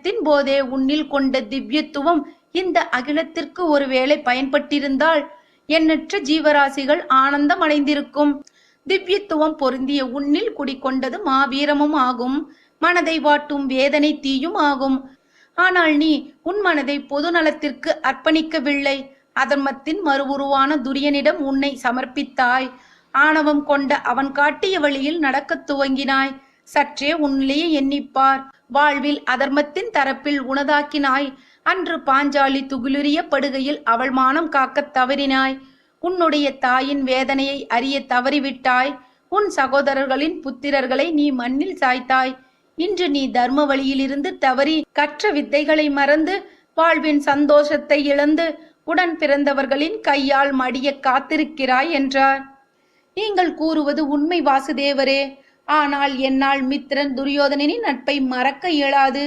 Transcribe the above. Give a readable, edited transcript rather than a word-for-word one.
ஜனனத்தின் போதே உன்னில் கொண்ட திவ்யத்துவம் இந்த அகிலத்திற்கு ஒருவேளை பயன்பட்டிருந்தால் எண்ணற்ற ஜீவராசிகள் ஆனந்தம் அடைந்திருக்கும். திவ்யத்துவம் பொருந்திய உன்னில் குடிக்கொண்டது மாவீரமும் ஆகும், மனதை வாட்டும் வேதனை தீயும் ஆகும். ஆனால் நீ உன் மனதை பொது நலத்திற்கு அர்ப்பணிக்கவில்லை. அதர்மத்தின் மறுவுருவான துரியனிடம் உன்னை சமர்ப்பித்தாய். ஆணவம் கொண்ட அவன் காட்டிய வழியில் நடக்கத் துவங்கினாய். சற்றே உன்னிலேயே எண்ணிப்பார். வாழ்வில் அதர்மத்தின் தரப்பில் உனதாக்கினாய். அன்று பாஞ்சாலி துகிலுரிய படுகையில் அவள் மானம் காக்கத் தவறினாய். உன்னுடைய தாயின் வேதனையை அறிய தவறிவிட்டாய். உன் சகோதரர்களின் புத்திரர்களை நீ மண்ணில் சாய்த்தாய். இன்று நீ தர்ம வழியிலிருந்து தவறி கற்ற வித்தைகளை மறந்து வாழ்வின் சந்தோஷத்தை இழந்து உடன் பிறந்தவர்களின் கையால் மடிய காத்திருக்கிறாய் என்றார். நீங்கள் கூறுவது உண்மை வாசுதேவரே. ஆனால் என்னால் மித்திரன் துரியோதனனின் நட்பை மறக்க இயலாது.